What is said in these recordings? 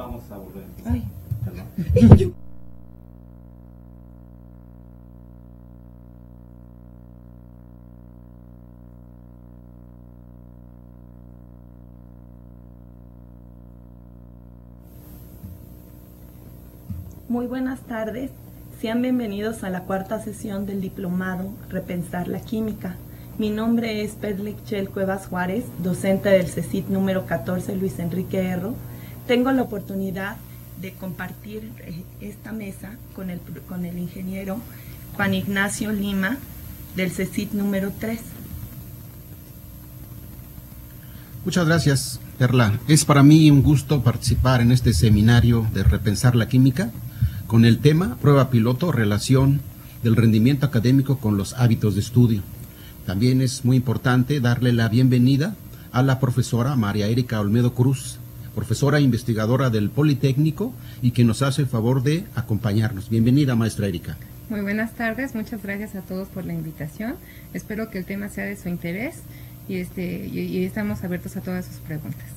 vamos a volver a empezar. Ay. Perdón. Muy buenas tardes, sean bienvenidos a la cuarta sesión del diplomado Repensar la Química. Mi nombre es Perlichel Cuevas Juárez, docente del CECIT número 14 Luis Enrique Erro. Tengo la oportunidad de compartir esta mesa con el ingeniero Juan Ignacio Lima del CECIT número 3. Muchas gracias, Perla. Es para mí un gusto participar en este seminario de Repensar la Química con el tema Prueba Piloto, relación del rendimiento académico con los hábitos de estudio. También es muy importante darle la bienvenida a la profesora María Erika Olmedo Cruz, profesora investigadora del Politécnico y que nos hace el favor de acompañarnos. Bienvenida, maestra Erika. Muy buenas tardes, muchas gracias a todos por la invitación. Espero que el tema sea de su interés y estamos abiertos a todas sus preguntas.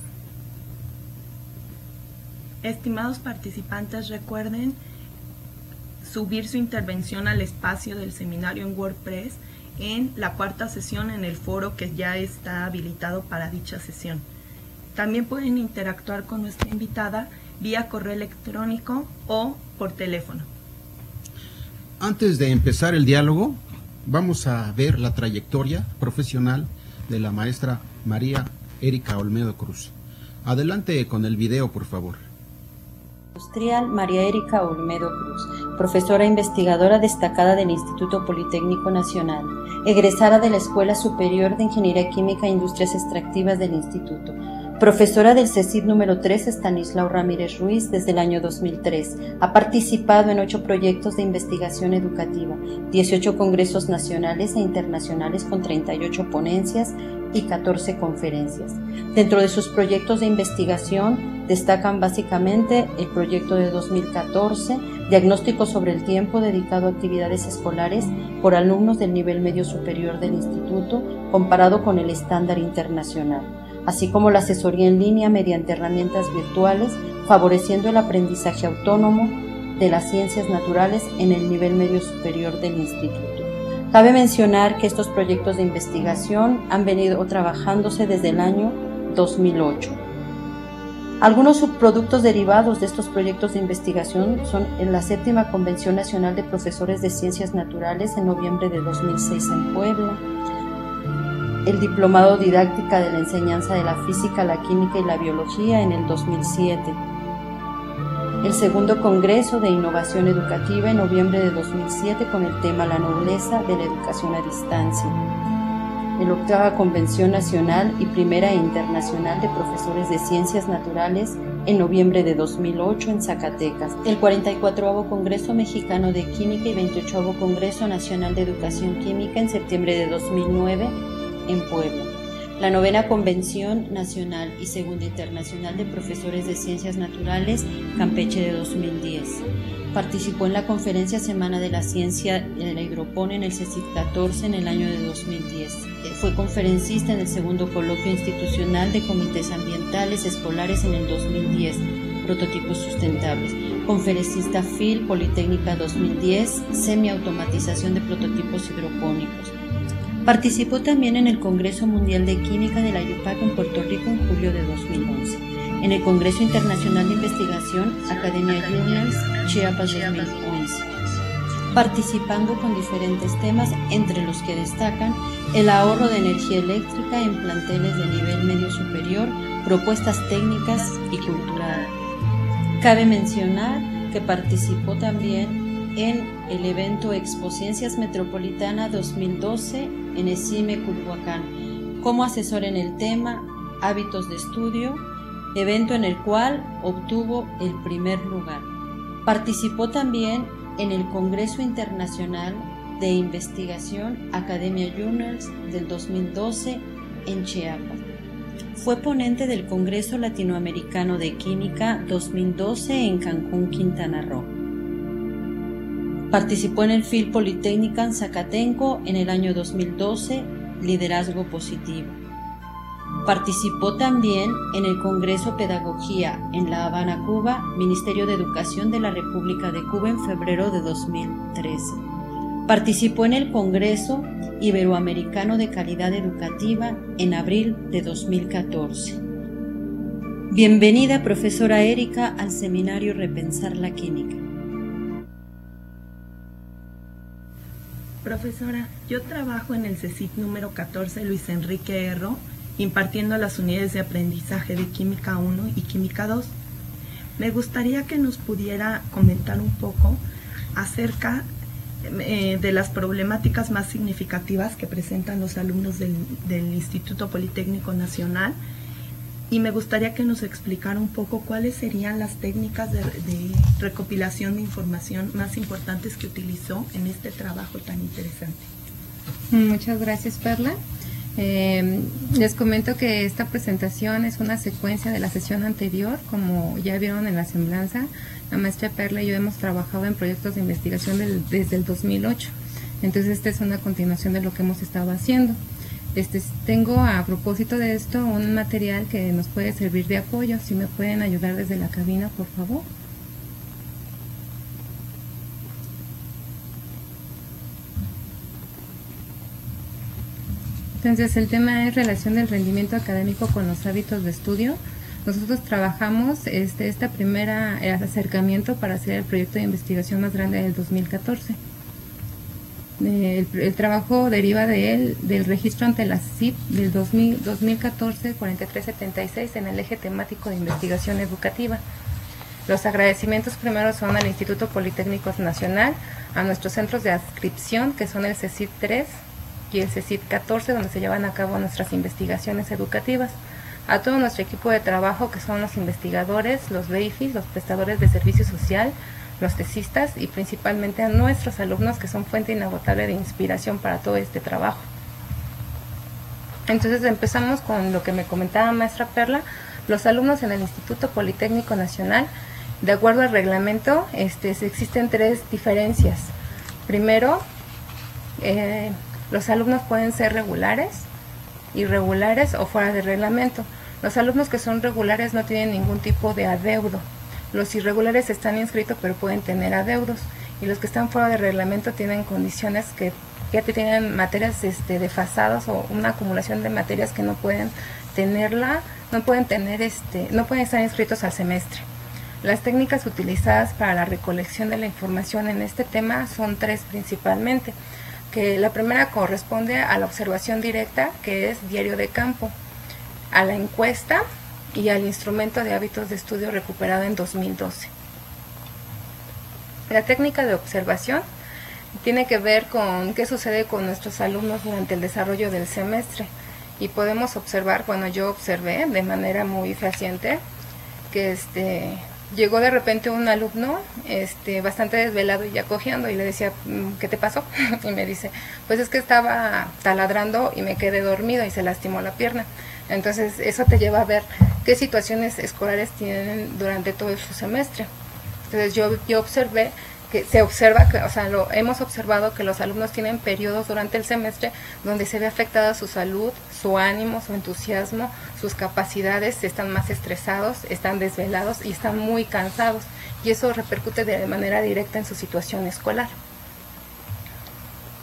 Estimados participantes, recuerden subir su intervención al espacio del seminario en WordPress en la cuarta sesión en el foro que ya está habilitado para dicha sesión. También pueden interactuar con nuestra invitada vía correo electrónico o por teléfono. Antes de empezar el diálogo, vamos a ver la trayectoria profesional de la maestra María Erika Olmedo Cruz. Adelante con el video, por favor. Industrial María Erika Olmedo Cruz, profesora investigadora destacada del Instituto Politécnico Nacional, egresada de la Escuela Superior de Ingeniería Química e Industrias Extractivas del Instituto, profesora del CECIT número 3 Estanislao Ramírez Ruiz desde el año 2003. Ha participado en 8 proyectos de investigación educativa, 18 congresos nacionales e internacionales con 38 ponencias y 14 conferencias. Dentro de sus proyectos de investigación destacan básicamente el proyecto de 2014, diagnóstico sobre el tiempo dedicado a actividades escolares por alumnos del nivel medio superior del instituto comparado con el estándar internacional, así como la asesoría en línea mediante herramientas virtuales, favoreciendo el aprendizaje autónomo de las ciencias naturales en el nivel medio superior del instituto. Cabe mencionar que estos proyectos de investigación han venido trabajándose desde el año 2008. Algunos subproductos derivados de estos proyectos de investigación son en la 7ª Convención Nacional de Profesores de Ciencias Naturales en noviembre de 2006 en Puebla, el Diplomado Didáctica de la Enseñanza de la Física, la Química y la Biología en el 2007, el 2º Congreso de Innovación Educativa en noviembre de 2007 con el tema La nobleza de la educación a distancia, la 8ª Convención Nacional y Primera e Internacional de Profesores de Ciencias Naturales en noviembre de 2008 en Zacatecas, el 44º Congreso Mexicano de Química y 28º Congreso Nacional de Educación Química en septiembre de 2009 en Puebla, la 9ª Convención Nacional y 2ª Internacional de Profesores de Ciencias Naturales, Campeche de 2010. Participó en la Conferencia Semana de la Ciencia de la Hidropón en el CECIT 14 en el año de 2010. Fue conferencista en el 2º Coloquio Institucional de Comités Ambientales Escolares en el 2010, Prototipos Sustentables. Conferencista FIL Politécnica 2010, Semiautomatización de Prototipos Hidropónicos. Participó también en el Congreso Mundial de Química de la IUPAC en Puerto Rico en julio de 2011, en el Congreso Internacional de Investigación Academia Journals Chiapas 2011, participando con diferentes temas, entre los que destacan el ahorro de energía eléctrica en planteles de nivel medio superior, propuestas técnicas y culturales. Cabe mencionar que participó también en el evento Expo Ciencias Metropolitana 2012 en ECIME Culhuacán, como asesor en el tema Hábitos de Estudio, evento en el cual obtuvo el primer lugar. Participó también en el Congreso Internacional de Investigación Academia Journals del 2012 en Chiapas. Fue ponente del Congreso Latinoamericano de Química 2012 en Cancún, Quintana Roo. Participó en el FIL Politécnica en Zacatenco en el año 2012, Liderazgo Positivo. Participó también en el Congreso Pedagogía en La Habana, Cuba, Ministerio de Educación de la República de Cuba en febrero de 2013. Participó en el Congreso Iberoamericano de Calidad Educativa en abril de 2014. Bienvenida, profesora Erika, al seminario Repensar la Química. Profesora, yo trabajo en el CECIT número 14 Luis Enrique Erro, impartiendo las unidades de aprendizaje de Química 1 y Química 2. Me gustaría que nos pudiera comentar un poco acerca de las problemáticas más significativas que presentan los alumnos del Instituto Politécnico Nacional, y me gustaría que nos explicara un poco cuáles serían las técnicas de recopilación de información más importantes que utilizó en este trabajo tan interesante. Muchas gracias, Perla. Les comento que esta presentación es una secuencia de la sesión anterior. Como ya vieron en la semblanza, la maestra Perla y yo hemos trabajado en proyectos de investigación desde el 2008. Entonces esta es una continuación de lo que hemos estado haciendo. Tengo a propósito de esto un material que nos puede servir de apoyo. Si me pueden ayudar desde la cabina, por favor. Entonces el tema es relación del rendimiento académico con los hábitos de estudio. Nosotros trabajamos esta primera acercamiento para hacer el proyecto de investigación más grande del 2014. El trabajo deriva del registro ante la CIP del 2014-4376 en el eje temático de investigación educativa. Los agradecimientos primero son al Instituto Politécnico Nacional, a nuestros centros de adscripción, que son el CECIT 3 y el CECIT 14, donde se llevan a cabo nuestras investigaciones educativas, a todo nuestro equipo de trabajo, que son los investigadores, los BEIFIS, los prestadores de servicio social, los tesistas, y principalmente a nuestros alumnos, que son fuente inagotable de inspiración para todo este trabajo. Entonces empezamos con lo que me comentaba maestra Perla. Los alumnos en el Instituto Politécnico Nacional, de acuerdo al reglamento, existen tres diferencias. Primero, los alumnos pueden ser regulares, irregulares o fuera de reglamento. Los alumnos que son regulares no tienen ningún tipo de adeudo. Los irregulares están inscritos pero pueden tener adeudos. Y los que están fuera de reglamento tienen condiciones que ya tienen materias desfasadas o una acumulación de materias que no pueden no pueden estar inscritos al semestre. Las técnicas utilizadas para la recolección de la información en este tema son tres principalmente. Que la primera corresponde a la observación directa, que es diario de campo, a la encuesta y al instrumento de hábitos de estudio recuperado en 2012. La técnica de observación tiene que ver con qué sucede con nuestros alumnos durante el desarrollo del semestre, y podemos observar, bueno, yo observé de manera muy fehaciente que llegó de repente un alumno bastante desvelado y ya cojeando, y le decía, ¿qué te pasó? Y me dice, pues es que estaba taladrando y me quedé dormido y se lastimó la pierna. Entonces eso te lleva a ver qué situaciones escolares tienen durante todo su semestre. Entonces yo observé que hemos observado que los alumnos tienen periodos durante el semestre donde se ve afectada su salud, su ánimo, su entusiasmo, sus capacidades, están más estresados, están desvelados y están muy cansados, y eso repercute de manera directa en su situación escolar.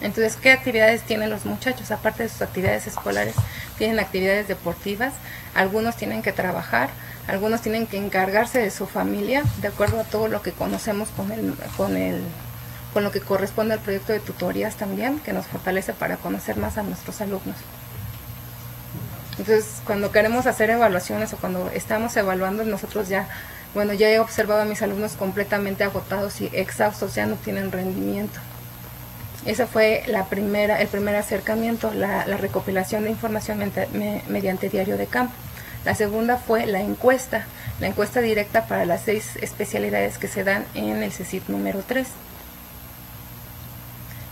Entonces, ¿qué actividades tienen los muchachos? Aparte de sus actividades escolares, tienen actividades deportivas, algunos tienen que trabajar, algunos tienen que encargarse de su familia, de acuerdo a todo lo que conocemos con lo que corresponde al proyecto de tutorías también, que nos fortalece para conocer más a nuestros alumnos. Entonces, cuando queremos hacer evaluaciones o cuando estamos evaluando, nosotros ya he observado a mis alumnos completamente agotados y exhaustos, ya no tienen rendimiento. Ese fue el primer acercamiento, la recopilación de información mediante diario de campo. La segunda fue la encuesta directa para las 6 especialidades que se dan en el CECIT número 3.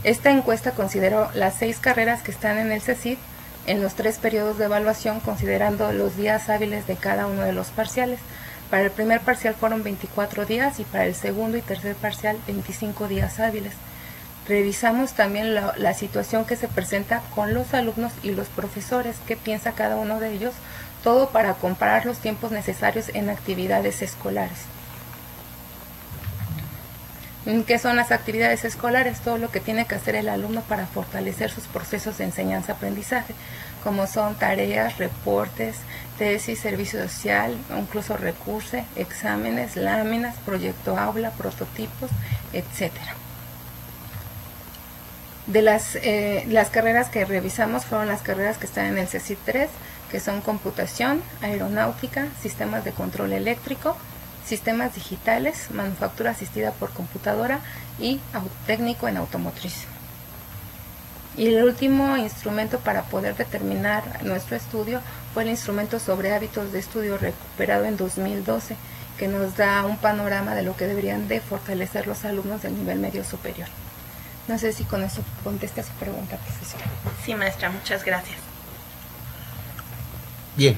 Esta encuesta consideró las 6 carreras que están en el CECIT en los 3 periodos de evaluación, considerando los días hábiles de cada uno de los parciales. Para el primer parcial fueron 24 días y para el segundo y tercer parcial 25 días hábiles. Revisamos también la situación que se presenta con los alumnos y los profesores, qué piensa cada uno de ellos, todo para comparar los tiempos necesarios en actividades escolares. ¿Qué son las actividades escolares? Todo lo que tiene que hacer el alumno para fortalecer sus procesos de enseñanza-aprendizaje, como son tareas, reportes, tesis, servicio social, incluso recursos, exámenes, láminas, proyecto aula, prototipos, etcétera. De las carreras que revisamos fueron las carreras que están en el CECIT 3, que son computación, aeronáutica, sistemas de control eléctrico, sistemas digitales, manufactura asistida por computadora y técnico en automotriz. Y el último instrumento para poder determinar nuestro estudio fue el instrumento sobre hábitos de estudio recuperado en 2012, que nos da un panorama de lo que deberían de fortalecer los alumnos del nivel medio superior. No sé si con eso contesta su pregunta, profesora. Sí, maestra, muchas gracias. Bien,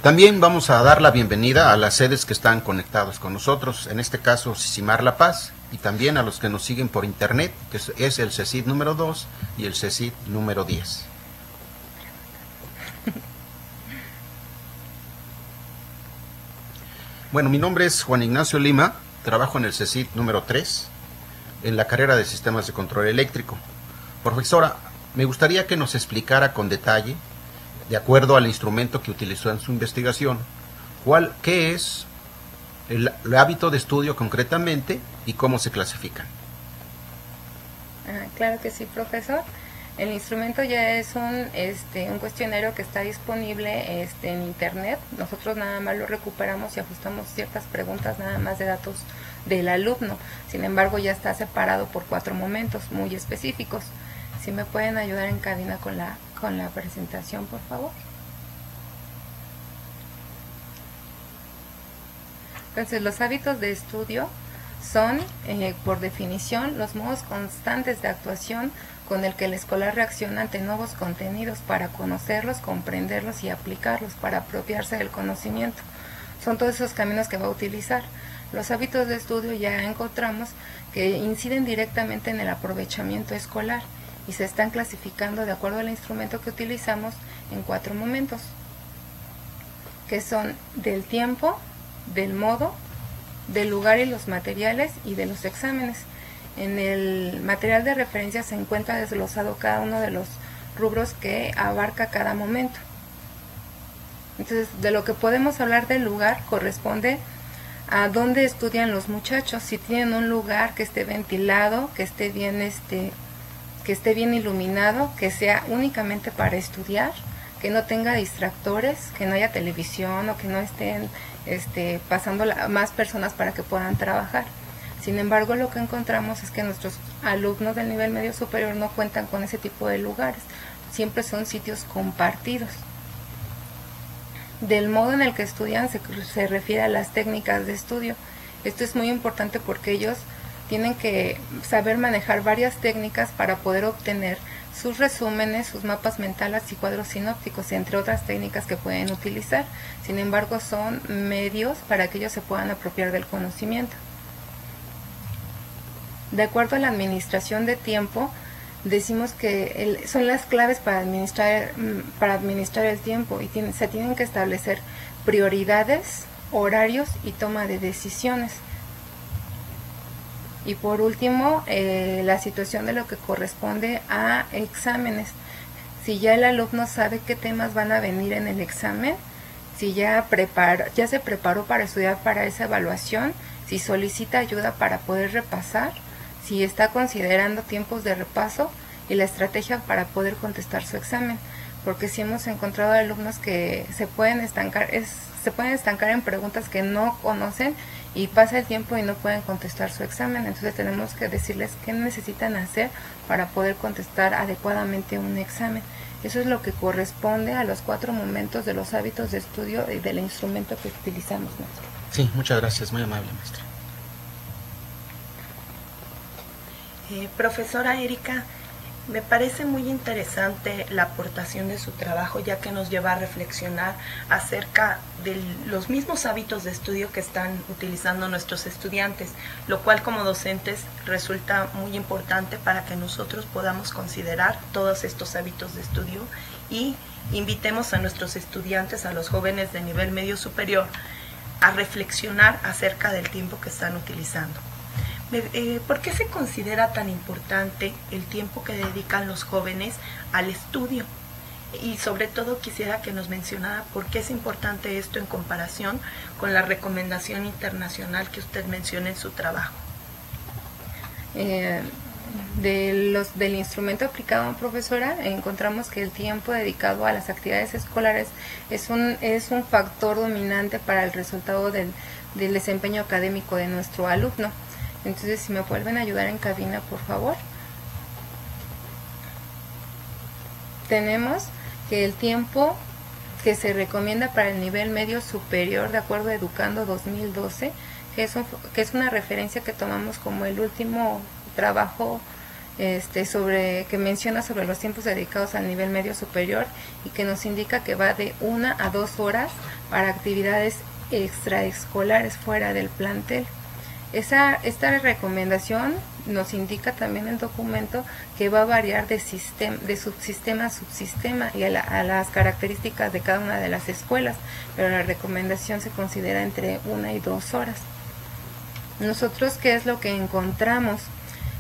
también vamos a dar la bienvenida a las sedes que están conectados con nosotros, en este caso Sisimar La Paz, y también a los que nos siguen por internet, que es el CECIT número 2 y el CECIT número 10. Bueno, mi nombre es Juan Ignacio Lima, trabajo en el CECIT número 3, en la carrera de Sistemas de Control Eléctrico. Profesora, me gustaría que nos explicara con detalle, de acuerdo al instrumento que utilizó en su investigación, qué es el hábito de estudio concretamente y cómo se clasifican. Claro que sí, profesor. El instrumento ya es un cuestionario que está disponible en internet. Nosotros nada más lo recuperamos y ajustamos ciertas preguntas nada más de datos del alumno. Sin embargo, ya está separado por 4 momentos muy específicos. Si me pueden ayudar en cabina con la presentación, por favor. Entonces, los hábitos de estudio son, por definición, los modos constantes de actuación con el que el escolar reacciona ante nuevos contenidos para conocerlos, comprenderlos y aplicarlos para apropiarse del conocimiento. Son todos esos caminos que va a utilizar. Los hábitos de estudio ya encontramos que inciden directamente en el aprovechamiento escolar y se están clasificando de acuerdo al instrumento que utilizamos en 4 momentos, que son del tiempo, del modo, del lugar y los materiales y de los exámenes. En el material de referencia se encuentra desglosado cada uno de los rubros que abarca cada momento. Entonces, de lo que podemos hablar del lugar corresponde a dónde estudian los muchachos. Si tienen un lugar que esté ventilado, que esté bien iluminado, que sea únicamente para estudiar, que no tenga distractores, que no haya televisión o que no estén pasando más personas para que puedan trabajar. Sin embargo, lo que encontramos es que nuestros alumnos del nivel medio superior no cuentan con ese tipo de lugares, siempre son sitios compartidos. Del modo en el que estudian se refiere a las técnicas de estudio. Esto es muy importante porque ellos tienen que saber manejar varias técnicas para poder obtener sus resúmenes, sus mapas mentales y cuadros sinópticos, entre otras técnicas que pueden utilizar. Sin embargo, son medios para que ellos se puedan apropiar del conocimiento. De acuerdo a la administración de tiempo, decimos que son las claves para administrar el tiempo y se tienen que establecer prioridades, horarios y toma de decisiones. Y por último, la situación de lo que corresponde a exámenes. Si ya el alumno sabe qué temas van a venir en el examen, si ya se preparó para estudiar para esa evaluación, si solicita ayuda para poder repasar, si está considerando tiempos de repaso y la estrategia para poder contestar su examen. Porque si hemos encontrado alumnos que se pueden estancar en preguntas que no conocen y pasa el tiempo y no pueden contestar su examen. Entonces tenemos que decirles qué necesitan hacer para poder contestar adecuadamente un examen. Eso es lo que corresponde a los 4 momentos de los hábitos de estudio y del instrumento que utilizamos, maestro. Sí, muchas gracias, muy amable, maestra. Profesora Erika, Me parece muy interesante la aportación de su trabajo, ya que nos lleva a reflexionar acerca de los mismos hábitos de estudio que están utilizando nuestros estudiantes, lo cual como docentes resulta muy importante para que nosotros podamos considerar todos estos hábitos de estudio y invitemos a nuestros estudiantes, a los jóvenes de nivel medio superior, a reflexionar acerca del tiempo que están utilizando. ¿Por qué se considera tan importante el tiempo que dedican los jóvenes al estudio? Y sobre todo quisiera que nos mencionara por qué es importante esto en comparación con la recomendación internacional que usted menciona en su trabajo. Del instrumento aplicado, profesora, encontramos que el tiempo dedicado a las actividades escolares es un factor dominante para el resultado del desempeño académico de nuestro alumno. Entonces, si me vuelven a ayudar en cabina, por favor. Tenemos que el tiempo que se recomienda para el nivel medio superior, de acuerdo a Educando 2012, que es una referencia que tomamos como el último trabajo que menciona sobre los tiempos dedicados al nivel medio superior y que nos indica que va de 1 a 2 horas para actividades extraescolares fuera del plantel. Esta recomendación nos indica también el documento que va a variar de subsistema a subsistema y a las características de cada una de las escuelas, pero la recomendación se considera entre 1 y 2 horas. Nosotros, ¿qué es lo que encontramos?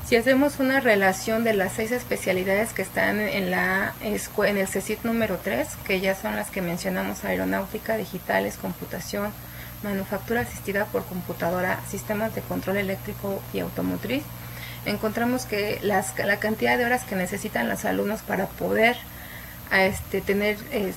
Si hacemos una relación de las 6 especialidades que están en el CECIT número 3, que ya son las que mencionamos: aeronáutica, digitales, computación, manufactura asistida por computadora, sistemas de control eléctrico y automotriz, encontramos que la cantidad de horas que necesitan los alumnos para poder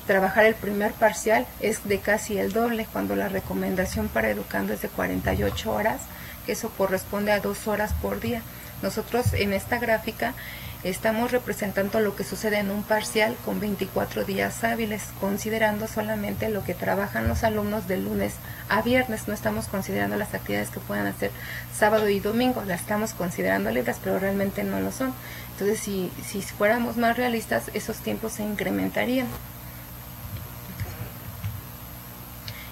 trabajar el primer parcial es de casi el doble, cuando la recomendación para Educando es de 48 horas, que eso corresponde a 2 horas por día. Nosotros en esta gráfica estamos representando lo que sucede en un parcial con 24 días hábiles, considerando solamente lo que trabajan los alumnos de lunes a viernes. No estamos considerando las actividades que puedan hacer sábado y domingo, las estamos considerando libres, pero realmente no lo son. Entonces, si fuéramos más realistas, esos tiempos se incrementarían.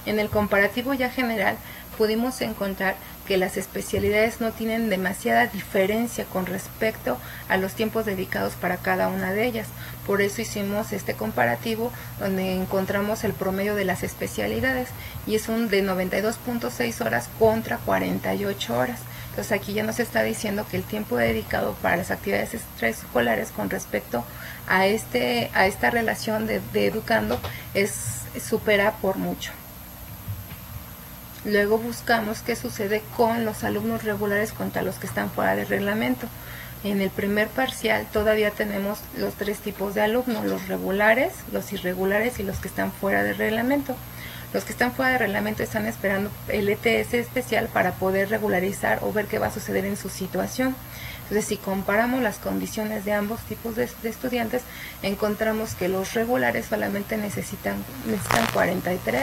En el comparativo ya general, pudimos encontrar que las especialidades no tienen demasiada diferencia con respecto a los tiempos dedicados para cada una de ellas. Por eso hicimos este comparativo donde encontramos el promedio de las especialidades y es un de 92.6 horas contra 48 horas. Entonces aquí ya nos está diciendo que el tiempo dedicado para las actividades extraescolares con respecto a esta relación de Educando supera por mucho. Luego buscamos qué sucede con los alumnos regulares contra los que están fuera de reglamento. En el primer parcial todavía tenemos los 3 tipos de alumnos: los regulares, los irregulares y los que están fuera de reglamento. Los que están fuera de reglamento están esperando el ETS especial para poder regularizar o ver qué va a suceder en su situación. Entonces, si comparamos las condiciones de ambos tipos de estudiantes, encontramos que los regulares solamente necesitan 43,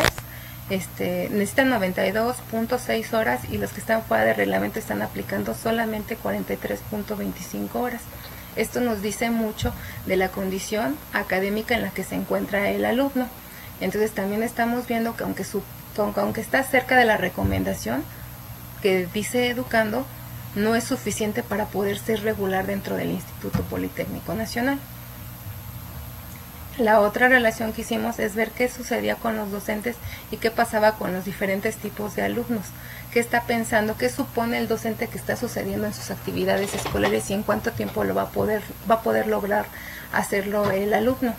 necesitan 92.6 horas y los que están fuera de reglamento están aplicando solamente 43.25 horas. Esto nos dice mucho de la condición académica en la que se encuentra el alumno. Entonces también estamos viendo que aunque está cerca de la recomendación que dice Educando, no es suficiente para poder ser regular dentro del Instituto Politécnico Nacional. La otra relación que hicimos es ver qué sucedía con los docentes y qué pasaba con los diferentes tipos de alumnos. ¿Qué está pensando? ¿Qué supone el docente que está sucediendo en sus actividades escolares y en cuánto tiempo lo va a poder lograr hacerlo el alumno?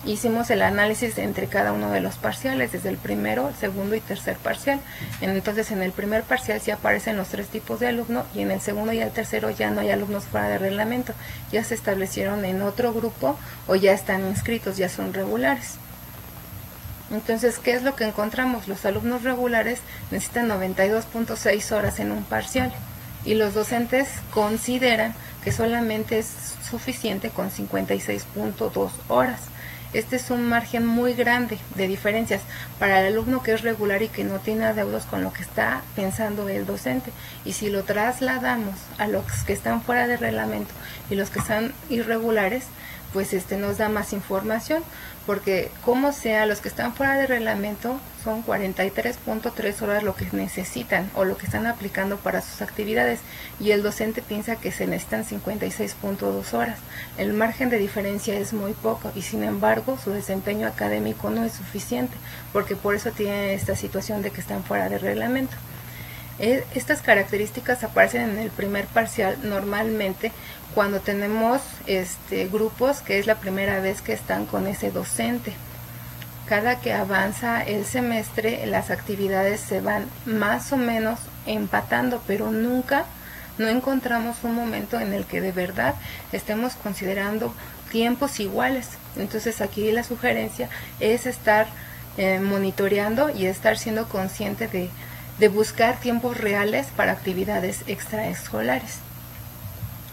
Hicimos el análisis entre cada uno de los parciales, desde el primero, el segundo y tercer parcial. Entonces, en el primer parcial sí aparecen los 3 tipos de alumno y en el segundo y el tercero ya no hay alumnos fuera de reglamento. Ya se establecieron en otro grupo o ya están inscritos, ya son regulares. Entonces, ¿qué es lo que encontramos? Los alumnos regulares necesitan 92.6 horas en un parcial y los docentes consideran que solamente es suficiente con 56.2 horas. Este es un margen muy grande de diferencias para el alumno que es regular y que no tiene adeudos con lo que está pensando el docente. Y si lo trasladamos a los que están fuera de reglamento y los que están irregulares, pues nos da más información, porque como sea, los que están fuera de reglamento son 43.3 horas lo que necesitan o lo que están aplicando para sus actividades, y el docente piensa que se necesitan 56.2 horas. El margen de diferencia es muy poco y sin embargo su desempeño académico no es suficiente, porque por eso tienen esta situación de que están fuera de reglamento. Estas características aparecen en el primer parcial normalmente cuando tenemos grupos que es la primera vez que están con ese docente. Cada que avanza el semestre, las actividades se van más o menos empatando, pero nunca no encontramos un momento en el que de verdad estemos considerando tiempos iguales. Entonces aquí la sugerencia es estar monitoreando y estar siendo consciente de buscar tiempos reales para actividades extraescolares.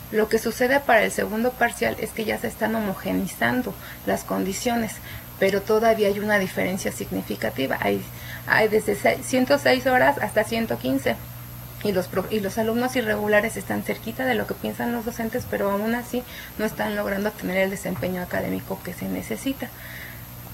Lo que sucede para el segundo parcial es que ya se están homogenizando las condiciones, pero todavía hay una diferencia significativa. Hay desde 106 horas hasta 115, y los alumnos irregulares están cerquita de lo que piensan los docentes, pero aún así no están logrando tener el desempeño académico que se necesita.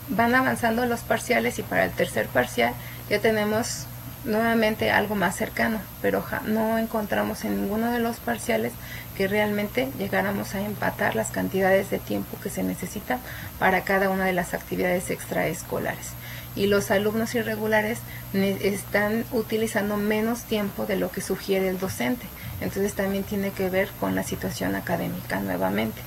Van avanzando los parciales y para el tercer parcial ya tenemos nuevamente algo más cercano, pero no encontramos en ninguno de los parciales que realmente llegáramos a empatar las cantidades de tiempo que se necesitan para cada una de las actividades extraescolares. Y los alumnos irregulares están utilizando menos tiempo de lo que sugiere el docente. Entonces también tiene que ver con la situación académica nuevamente.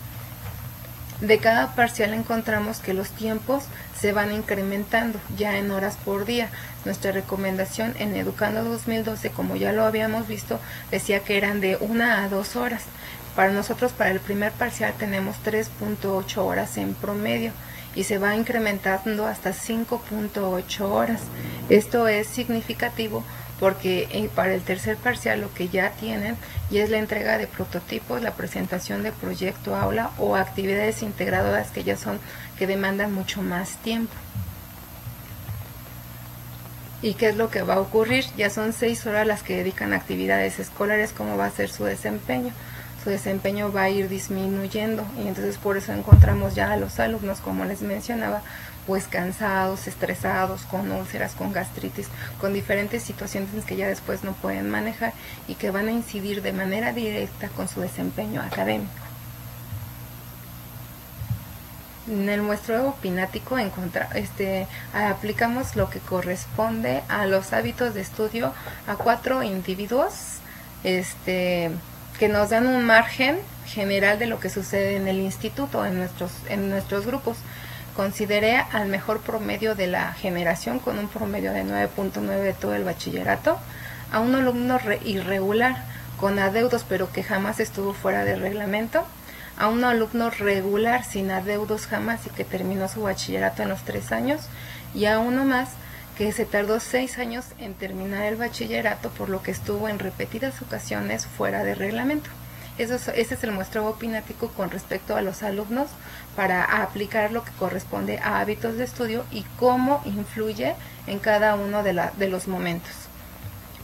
De cada parcial encontramos que los tiempos se van incrementando ya en horas por día. Nuestra recomendación en Educando 2012, como ya lo habíamos visto, decía que eran de 1 a 2 horas. Para nosotros, para el primer parcial, tenemos 3.8 horas en promedio y se va incrementando hasta 5.8 horas. Esto es significativo porque para el tercer parcial lo que ya tienen y es la entrega de prototipos, la presentación de proyecto aula o actividades integradoras que demandan mucho más tiempo. ¿Y qué es lo que va a ocurrir? Ya son 6 horas las que dedican a actividades escolares. ¿Cómo va a ser su desempeño? Su desempeño va a ir disminuyendo y entonces por eso encontramos ya a los alumnos, como les mencionaba, pues cansados, estresados, con úlceras, con gastritis, con diferentes situaciones que ya después no pueden manejar y que van a incidir de manera directa con su desempeño académico. En el muestreo opinático aplicamos lo que corresponde a los hábitos de estudio a 4 individuos que nos dan un margen general de lo que sucede en el instituto, en nuestros grupos. Consideré al mejor promedio de la generación con un promedio de 9.9 de todo el bachillerato, a un alumno irregular con adeudos pero que jamás estuvo fuera de reglamento, a un alumno regular sin adeudos jamás y que terminó su bachillerato en los 3 años, y a uno más que se tardó 6 años en terminar el bachillerato, por lo que estuvo en repetidas ocasiones fuera de reglamento. Ese es el muestreo opinático con respecto a los alumnos para aplicar lo que corresponde a hábitos de estudio y cómo influye en cada uno de los momentos.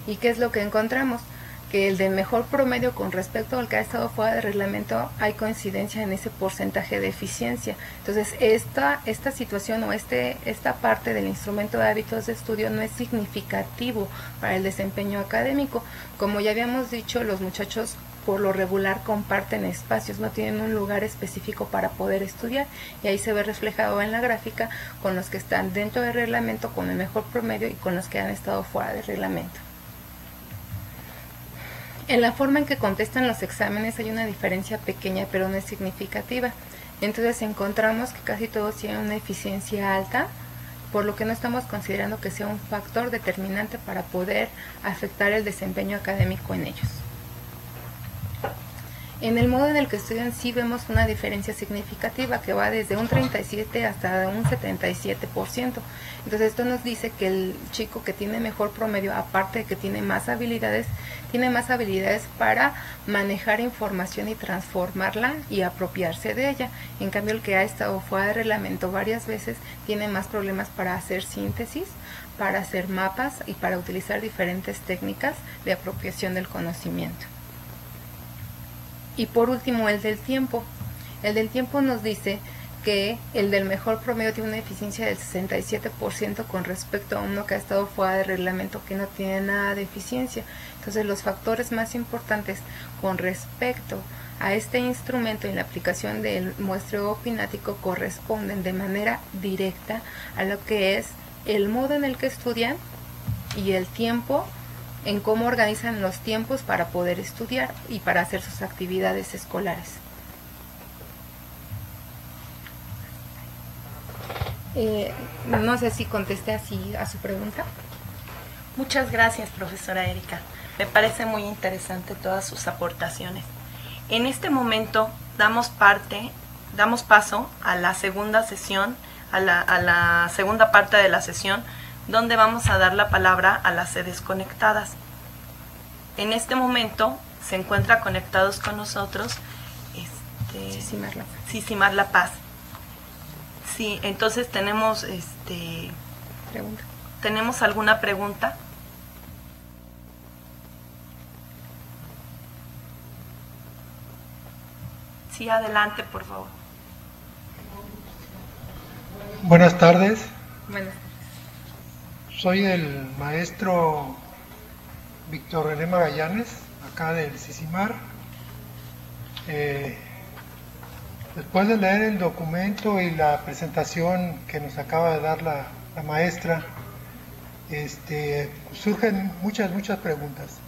¿Y qué es lo que encontramos? Que el de mejor promedio con respecto al que ha estado fuera de reglamento hay coincidencia en ese porcentaje de eficiencia. Entonces esta situación o esta parte del instrumento de hábitos de estudio no es significativo para el desempeño académico. Como ya habíamos dicho, los muchachos por lo regular comparten espacios, no tienen un lugar específico para poder estudiar, y ahí se ve reflejado en la gráfica con los que están dentro del reglamento con el mejor promedio y con los que han estado fuera de reglamento. En la forma en que contestan los exámenes hay una diferencia pequeña, pero no es significativa. Entonces encontramos que casi todos tienen una eficiencia alta, por lo que no estamos considerando que sea un factor determinante para poder afectar el desempeño académico en ellos. En el modo en el que estudian sí vemos una diferencia significativa que va desde un 37 hasta un 77%. Entonces esto nos dice que el chico que tiene mejor promedio, aparte de que tiene más habilidades para manejar información y transformarla y apropiarse de ella. En cambio, el que ha estado fuera de reglamento varias veces tiene más problemas para hacer síntesis, para hacer mapas y para utilizar diferentes técnicas de apropiación del conocimiento. Y por último, el del tiempo. El del tiempo nos dice que el del mejor promedio tiene una eficiencia del 67% con respecto a uno que ha estado fuera de reglamento que no tiene nada de eficiencia. Entonces los factores más importantes con respecto a este instrumento en la aplicación del muestreo opinático corresponden de manera directa a lo que es el modo en el que estudian y el tiempo, en cómo organizan los tiempos para poder estudiar y para hacer sus actividades escolares. No sé si contesté así a su pregunta. Muchas gracias, profesora Erika. Me parece muy interesante todas sus aportaciones. En este momento damos paso a la segunda sesión, a la segunda parte de la sesión, donde vamos a dar la palabra a las sedes conectadas. En este momento se encuentra conectados con nosotros Sisimar La Paz. Sí, entonces tenemos Pregunta. ¿Tenemos alguna pregunta? Sí, adelante, por favor. Buenas tardes. Bueno, Soy el maestro Víctor René Magallanes, acá del Sisimar. Después de leer el documento y la presentación que nos acaba de dar la maestra, surgen muchas preguntas.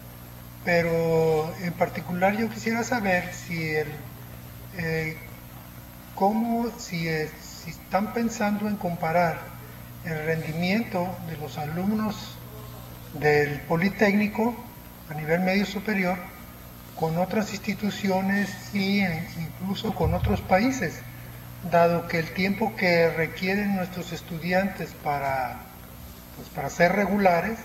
Pero en particular yo quisiera saber si si están pensando en comparar el rendimiento de los alumnos del Politécnico a nivel medio superior con otras instituciones e incluso con otros países, dado que el tiempo que requieren nuestros estudiantes para ser regulares,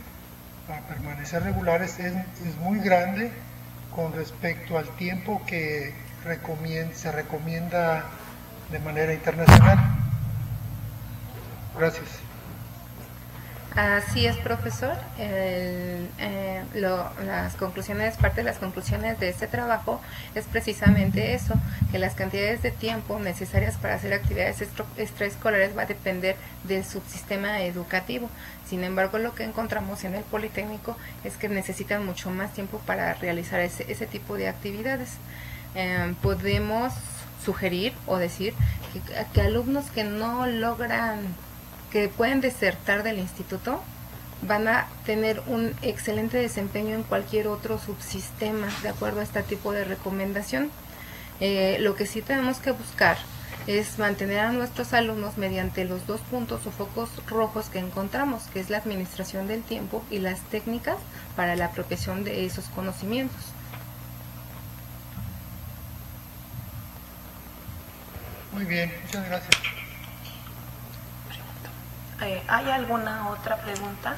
para permanecer regulares, es muy grande con respecto al tiempo que se recomienda de manera internacional. Gracias. Así es, profesor. Parte de las conclusiones de este trabajo es precisamente eso, que las cantidades de tiempo necesarias para hacer actividades extraescolares va a depender del subsistema educativo. Sin embargo, lo que encontramos en el Politécnico es que necesitan mucho más tiempo para realizar ese tipo de actividades. Podemos sugerir o decir que alumnos que no logran, que pueden desertar del instituto, van a tener un excelente desempeño en cualquier otro subsistema de acuerdo a este tipo de recomendación. Lo que sí tenemos que buscar es mantener a nuestros alumnos mediante los dos puntos o focos rojos que encontramos, que es la administración del tiempo y las técnicas para la apropiación de esos conocimientos. Muy bien, muchas gracias. ¿Hay alguna otra pregunta?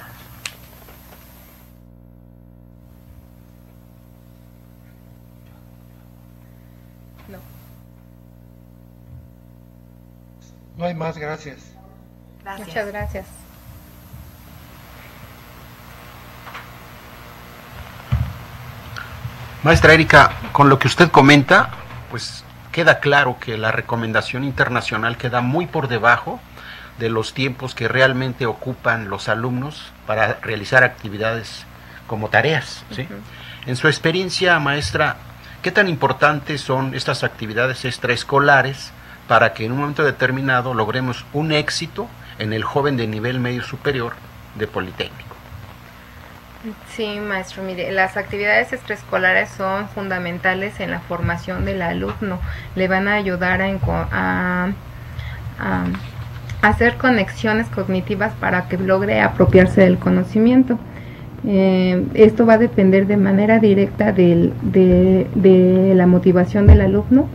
No. No hay más, gracias. Gracias. Muchas gracias. Maestra Erika, con lo que usted comenta, pues queda claro que la recomendación internacional queda muy por debajo de los tiempos que realmente ocupan los alumnos para realizar actividades como tareas, ¿sí? En su experiencia, maestra, ¿qué tan importantes son estas actividades extraescolares para que en un momento determinado logremos un éxito en el joven de nivel medio superior de Politécnico? Sí, maestro, mire, las actividades extraescolares son fundamentales en la formación del alumno. Le van a ayudar a hacer conexiones cognitivas para que logre apropiarse del conocimiento. Esto va a depender de manera directa de la motivación del alumno,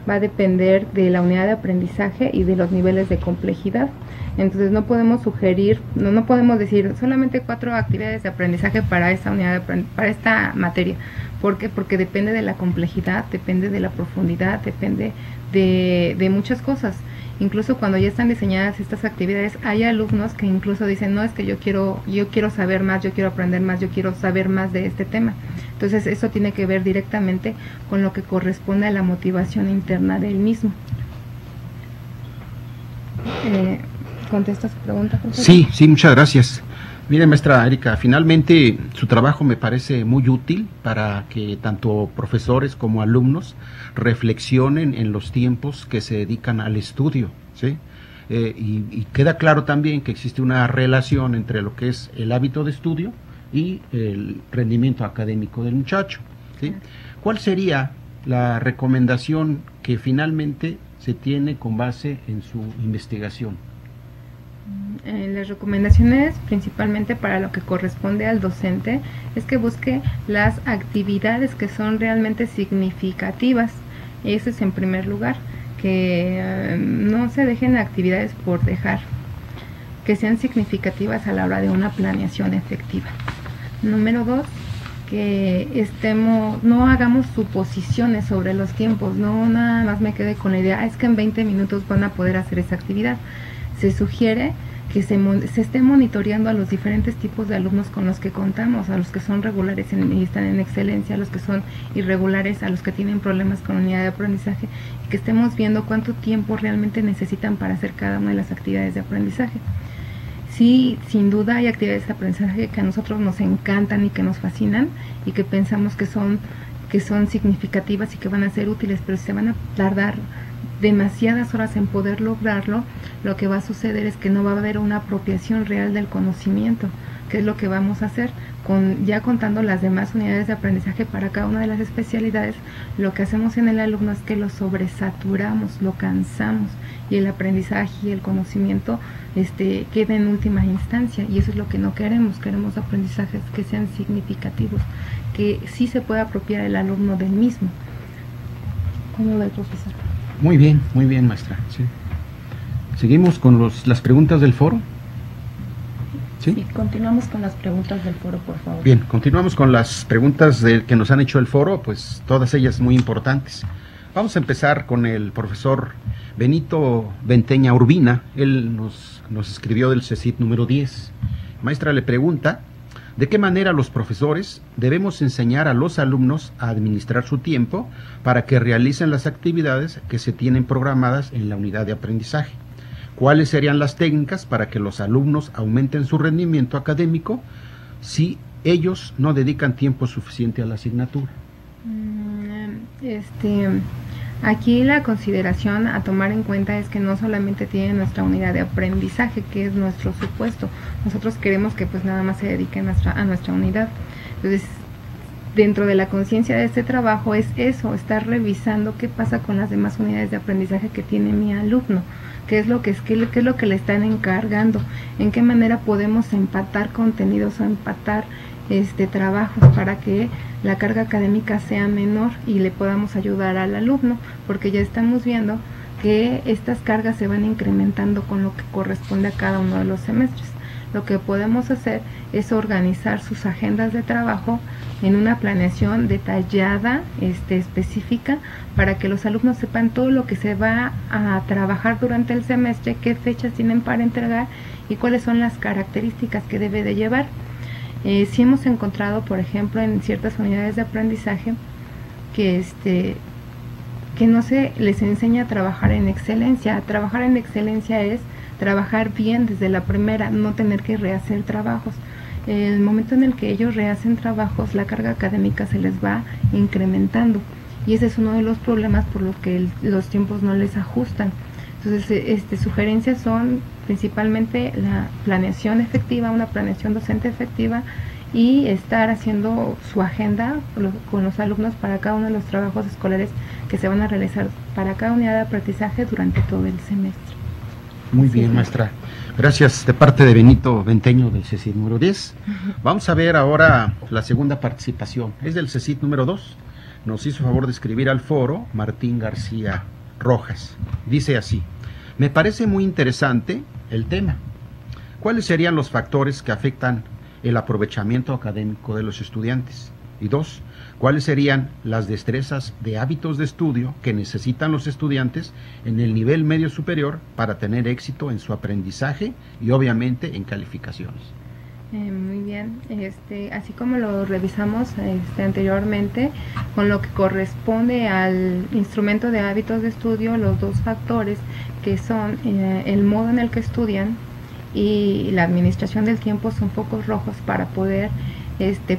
va a depender de la unidad de aprendizaje y de los niveles de complejidad. Entonces no podemos sugerir, no podemos decir solamente 4 actividades de aprendizaje para esta unidad para esta materia. ¿Por qué? Porque depende de la complejidad, depende de la profundidad, depende de muchas cosas. Incluso cuando ya están diseñadas estas actividades, hay alumnos que incluso dicen, no, es que yo quiero saber más, yo quiero aprender más, yo quiero saber más de este tema. Entonces eso tiene que ver directamente con lo que corresponde a la motivación interna del mismo. ¿Contesta su pregunta, profesor? Sí, muchas gracias. Mire, maestra Erika, finalmente su trabajo me parece muy útil para que tanto profesores como alumnos reflexionen en los tiempos que se dedican al estudio, ¿sí? Y queda claro también que existe una relación entre lo que es el hábito de estudio y el rendimiento académico del muchacho, ¿sí? ¿Cuál sería la recomendación que finalmente se tiene con base en su investigación? Las recomendaciones principalmente para lo que corresponde al docente es que busque las actividades que son realmente significativas. Eso es en primer lugar, que no se dejen actividades por dejar, que sean significativas a la hora de una planeación efectiva. Número 2, que no hagamos suposiciones sobre los tiempos, no nada más me quede con la idea, es que en 20 minutos van a poder hacer esa actividad. Se sugiere que se esté monitoreando a los diferentes tipos de alumnos con los que contamos, a los que son regulares y están en excelencia, a los que son irregulares, a los que tienen problemas con unidad de aprendizaje, y que estemos viendo cuánto tiempo realmente necesitan para hacer cada una de las actividades de aprendizaje. Sí, sin duda hay actividades de aprendizaje que a nosotros nos encantan y que nos fascinan y que pensamos que son significativas y que van a ser útiles, pero se van a tardar demasiadas horas en poder lograrlo. Lo que va a suceder es que no va a haber una apropiación real del conocimiento, que es lo que vamos a hacer ya contando las demás unidades de aprendizaje para cada una de las especialidades. Lo que hacemos en el alumno es que lo sobresaturamos, lo cansamos, y el aprendizaje y el conocimiento queda en última instancia, y eso es lo que no queremos. Queremos aprendizajes que sean significativos, que sí se pueda apropiar el alumno del mismo. ¿Cómo ve el profesor? Muy bien, maestra. Sí. ¿Seguimos con las preguntas del foro? ¿Sí? Sí, continuamos con las preguntas del foro, por favor. Bien, continuamos con las preguntas que nos han hecho el foro, pues todas ellas muy importantes. Vamos a empezar con el profesor Benito Benteña Urbina. Él nos escribió del CECIT número 10. Maestra le pregunta, ¿de qué manera los profesores debemos enseñar a los alumnos a administrar su tiempo para que realicen las actividades que se tienen programadas en la unidad de aprendizaje? ¿Cuáles serían las técnicas para que los alumnos aumenten su rendimiento académico si ellos no dedican tiempo suficiente a la asignatura? Aquí la consideración a tomar en cuenta es que no solamente tiene nuestra unidad de aprendizaje, que es nuestro supuesto. Nosotros queremos que pues nada más se dediquen a nuestra unidad. Entonces, dentro de la conciencia de este trabajo es eso, estar revisando qué pasa con las demás unidades de aprendizaje que tiene mi alumno, qué es lo que le están encargando, en qué manera podemos empatar contenidos o empatar trabajos para que la carga académica sea menor y le podamos ayudar al alumno, porque ya estamos viendo que estas cargas se van incrementando con lo que corresponde a cada uno de los semestres. Lo que podemos hacer es organizar sus agendas de trabajo en una planeación detallada, específica, para que los alumnos sepan todo lo que se va a trabajar durante el semestre, qué fechas tienen para entregar y cuáles son las características que debe de llevar. Sí hemos encontrado, por ejemplo, en ciertas unidades de aprendizaje que no se les enseña a trabajar en excelencia. Trabajar en excelencia es trabajar bien desde la primera, no tener que rehacer trabajos. En el momento en el que ellos rehacen trabajos, la carga académica se les va incrementando, y ese es uno de los problemas por los que los tiempos no les ajustan. Entonces, sugerencias son principalmente la planeación efectiva, una planeación docente efectiva, y estar haciendo su agenda con los alumnos para cada uno de los trabajos escolares que se van a realizar para cada unidad de aprendizaje durante todo el semestre. Muy bien, maestra. Gracias, de parte de Benito Venteño del CECIT número 10. Vamos a ver ahora la segunda participación. Es del CECIT número 2. Nos hizo favor de escribir al foro Martín García Rojas. Dice así: me parece muy interesante el tema. ¿Cuáles serían los factores que afectan el aprovechamiento académico de los estudiantes? Y 2, ¿cuáles serían las destrezas de hábitos de estudio que necesitan los estudiantes en el nivel medio superior para tener éxito en su aprendizaje y obviamente en calificaciones? Muy bien, así como lo revisamos anteriormente, con lo que corresponde al instrumento de hábitos de estudio, los dos factores que son el modo en el que estudian y la administración del tiempo son focos rojos para poder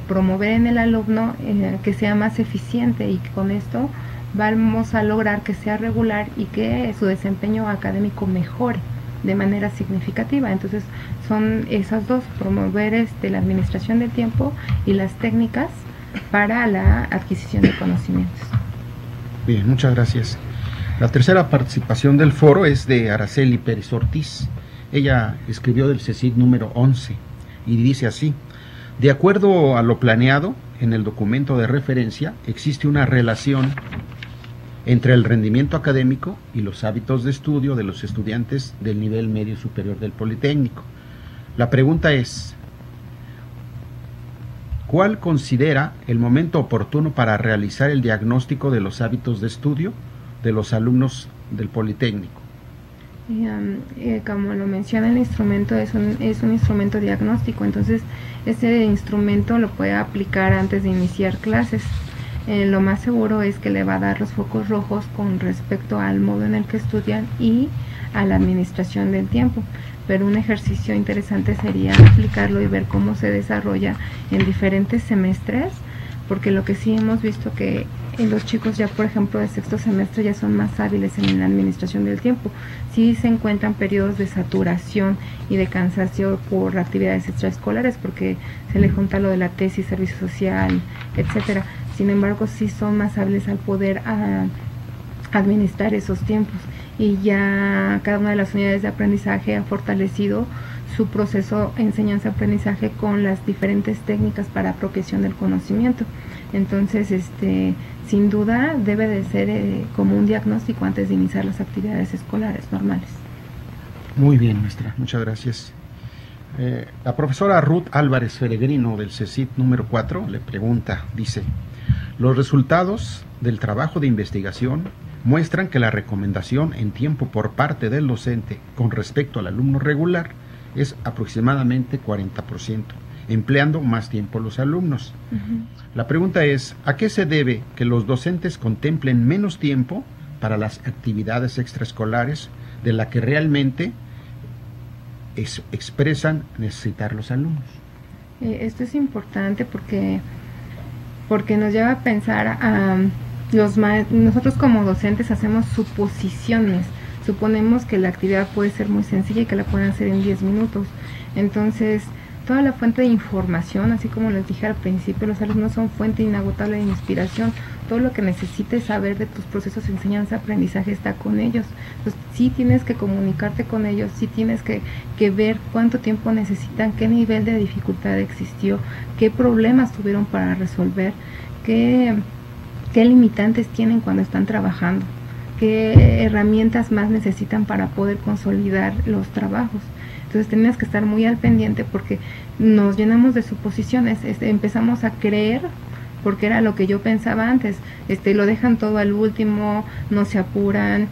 promover en el alumno que sea más eficiente, y que con esto vamos a lograr que sea regular y que su desempeño académico mejore de manera significativa. Entonces son esas dos: promover la administración del tiempo y las técnicas para la adquisición de conocimientos. Bien, muchas gracias. La tercera participación del foro es de Araceli Pérez Ortiz. Ella escribió del CECIT número 11 y dice así: de acuerdo a lo planeado en el documento de referencia, existe una relación entre el rendimiento académico y los hábitos de estudio de los estudiantes del nivel medio superior del Politécnico. La pregunta es: ¿cuál considera el momento oportuno para realizar el diagnóstico de los hábitos de estudio de los alumnos del Politécnico? Como lo menciona el instrumento, es un instrumento diagnóstico, entonces ese instrumento lo puede aplicar antes de iniciar clases. Lo más seguro es que le va a dar los focos rojos con respecto al modo en el que estudian y a la administración del tiempo, pero un ejercicio interesante sería aplicarlo y ver cómo se desarrolla en diferentes semestres, porque lo que sí hemos visto que los chicos ya, por ejemplo, de sexto semestre ya son más hábiles en la administración del tiempo. Sí se encuentran periodos de saturación y de cansancio por actividades extraescolares, porque se le junta lo de la tesis, servicio social, etcétera. Sin embargo, sí son más hábiles al poder administrar esos tiempos, y ya cada una de las unidades de aprendizaje ha fortalecido su proceso enseñanza-aprendizaje con las diferentes técnicas para apropiación del conocimiento. Entonces, sin duda debe de ser como un diagnóstico antes de iniciar las actividades escolares normales. Muy bien, maestra, muchas gracias. La profesora Ruth Álvarez Peregrino del CECIT número 4 le pregunta, dice: los resultados del trabajo de investigación muestran que la recomendación en tiempo por parte del docente con respecto al alumno regular es aproximadamente 40%, empleando más tiempo los alumnos. La pregunta es: ¿a qué se debe que los docentes contemplen menos tiempo para las actividades extraescolares de la que realmente expresan necesitar los alumnos? Esto es importante porque nos lleva a pensar nosotros como docentes hacemos suposiciones. Suponemos que la actividad puede ser muy sencilla y que la pueden hacer en 10 minutos. Entonces, toda la fuente de información, así como les dije al principio, los alumnos son fuente inagotable de inspiración. Todo lo que necesites saber de tus procesos de enseñanza-aprendizaje está con ellos. Entonces, sí tienes que comunicarte con ellos, sí tienes que ver cuánto tiempo necesitan, qué nivel de dificultad existió, qué problemas tuvieron para resolver, qué limitantes tienen cuando están trabajando, qué herramientas más necesitan para poder consolidar los trabajos. Entonces tenemos que estar muy al pendiente, porque nos llenamos de suposiciones, empezamos a creer, porque era lo que yo pensaba antes, lo dejan todo al último, no se apuran,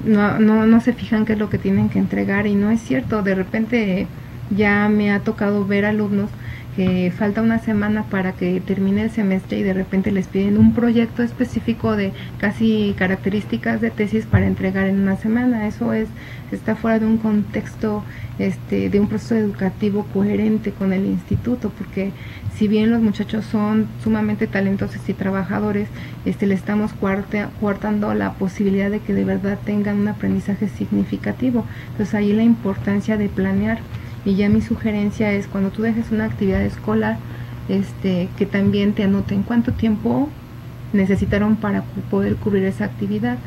no se fijan qué es lo que tienen que entregar, y no es cierto. De repente ya me ha tocado ver alumnos que falta una semana para que termine el semestre y de repente les piden un proyecto específico de casi características de tesis para entregar en una semana. Eso está fuera de un contexto de un proceso educativo coherente con el instituto, porque si bien los muchachos son sumamente talentosos y trabajadores, le estamos coartando la posibilidad de que de verdad tengan un aprendizaje significativo. Entonces ahí la importancia de planear. Y ya mi sugerencia es, cuando tú dejes una actividad escolar, que también te anoten cuánto tiempo necesitaron para poder cubrir esa actividad,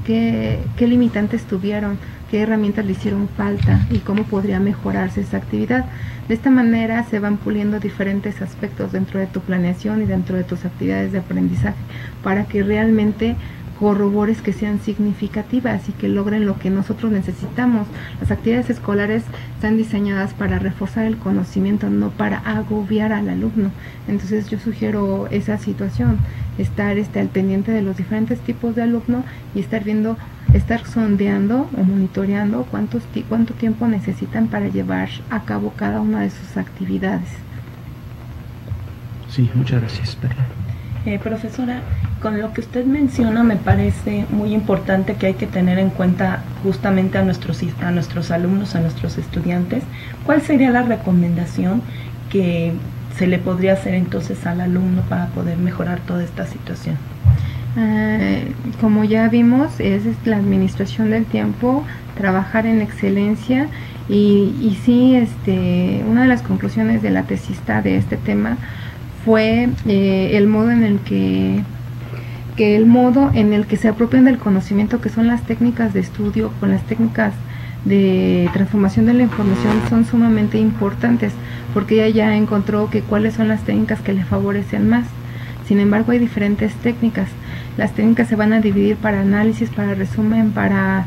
qué limitantes tuvieron, qué herramientas le hicieron falta y cómo podría mejorarse esa actividad. De esta manera se van puliendo diferentes aspectos dentro de tu planeación y dentro de tus actividades de aprendizaje para que realmente corrobores que sean significativas y que logren lo que nosotros necesitamos. Las actividades escolares están diseñadas para reforzar el conocimiento, no para agobiar al alumno. Entonces yo sugiero esa situación, estar al pendiente de los diferentes tipos de alumno y estar sondeando o monitoreando cuánto tiempo necesitan para llevar a cabo cada una de sus actividades. Sí, muchas gracias, Perla. Profesora, con lo que usted menciona me parece muy importante que hay que tener en cuenta justamente a nuestros alumnos, a nuestros estudiantes. ¿Cuál sería la recomendación que se le podría hacer entonces al alumno para poder mejorar toda esta situación? Como ya vimos, es la administración del tiempo, trabajar en excelencia y sí, una de las conclusiones de la tesista de este tema fue el modo en el que se apropian del conocimiento, que son las técnicas de estudio, con las técnicas de transformación de la información, son sumamente importantes, porque ella ya encontró cuáles son las técnicas que le favorecen más. Sin embargo, hay diferentes técnicas. Las técnicas se van a dividir para análisis, para resumen, para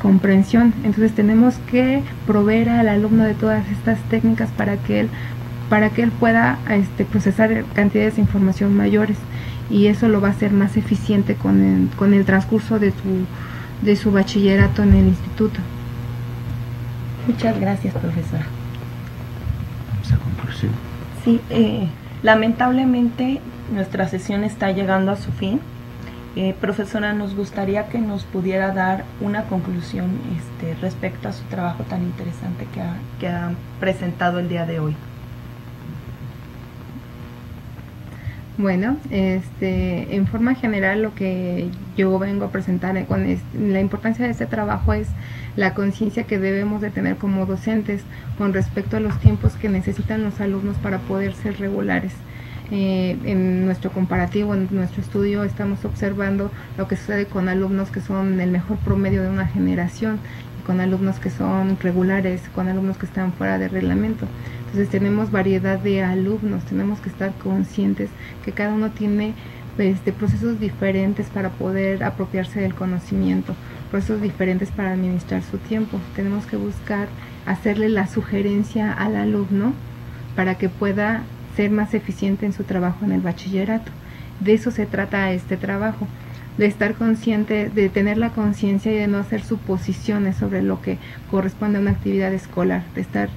comprensión. Entonces tenemos que proveer al alumno de todas estas técnicas para que él pueda procesar cantidades de información mayores, y eso lo va a hacer más eficiente con el transcurso de su bachillerato en el instituto. Muchas gracias, profesora. Vamos a conclusión. Sí, lamentablemente nuestra sesión está llegando a su fin. Profesora, nos gustaría que nos pudiera dar una conclusión respecto a su trabajo tan interesante que ha presentado el día de hoy. Bueno, en forma general lo que yo vengo a presentar con la importancia de este trabajo es la conciencia que debemos de tener como docentes con respecto a los tiempos que necesitan los alumnos para poder ser regulares. En nuestro comparativo, en nuestro estudio, estamos observando lo que sucede con alumnos que son el mejor promedio de una generación, y con alumnos que son regulares, con alumnos que están fuera de reglamento. Entonces tenemos variedad de alumnos, tenemos que estar conscientes que cada uno tiene procesos diferentes para poder apropiarse del conocimiento, procesos diferentes para administrar su tiempo. Tenemos que buscar hacerle la sugerencia al alumno para que pueda ser más eficiente en su trabajo en el bachillerato. De eso se trata este trabajo, de estar consciente, de tener la conciencia y de no hacer suposiciones sobre lo que corresponde a una actividad escolar, de estar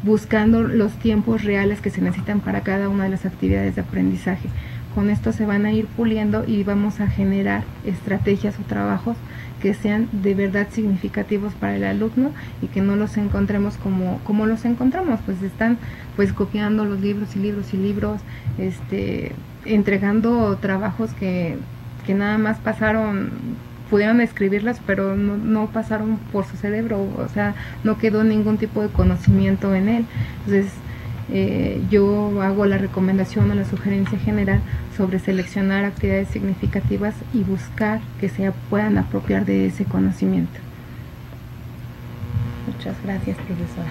buscando los tiempos reales que se necesitan para cada una de las actividades de aprendizaje. Con esto se van a ir puliendo y vamos a generar estrategias o trabajos que sean de verdad significativos para el alumno y que no los encontremos como los encontramos, pues están copiando los libros y libros y libros, entregando trabajos que nada más pudieron escribirlas, pero no pasaron por su cerebro, o sea, no quedó ningún tipo de conocimiento en él. Entonces, yo hago la recomendación o la sugerencia general sobre seleccionar actividades significativas y buscar que se puedan apropiar de ese conocimiento. Muchas gracias, profesora.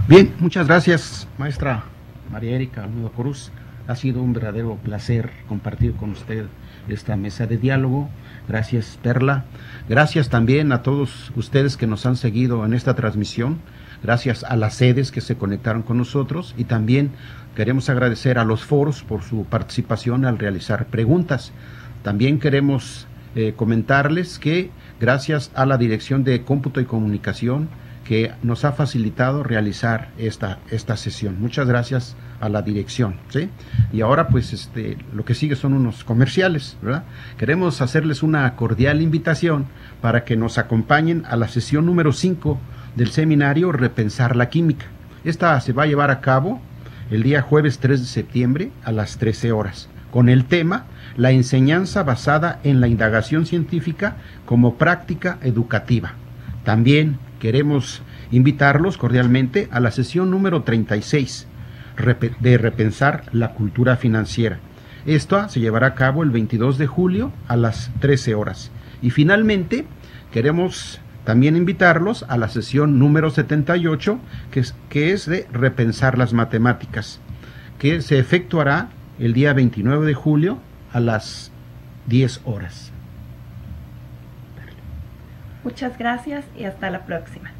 Bien, muchas gracias, maestra María Erika Olmedo Cruz. Ha sido un verdadero placer compartir con usted esta mesa de diálogo. Gracias, Perla. Gracias también a todos ustedes que nos han seguido en esta transmisión. Gracias a las sedes que se conectaron con nosotros, y también queremos agradecer a los foros por su participación al realizar preguntas. También queremos comentarles que gracias a la Dirección de Cómputo y Comunicación que nos ha facilitado realizar esta sesión. Muchas gracias a la dirección, ¿sí? Y ahora pues lo que sigue son unos comerciales, ¿verdad? Queremos hacerles una cordial invitación para que nos acompañen a la sesión número 5 del seminario Repensar la Química. Esta se va a llevar a cabo el día jueves 3 de septiembre a las 13 horas, con el tema La enseñanza basada en la indagación científica como práctica educativa. También queremos invitarlos cordialmente a la sesión número 36 de Repensar la Cultura Financiera. Esto se llevará a cabo el 22 de julio a las 13 horas. Y finalmente, queremos también invitarlos a la sesión número 78, que es de repensar las matemáticas, que se efectuará el día 29 de julio a las 10 horas. Muchas gracias y hasta la próxima.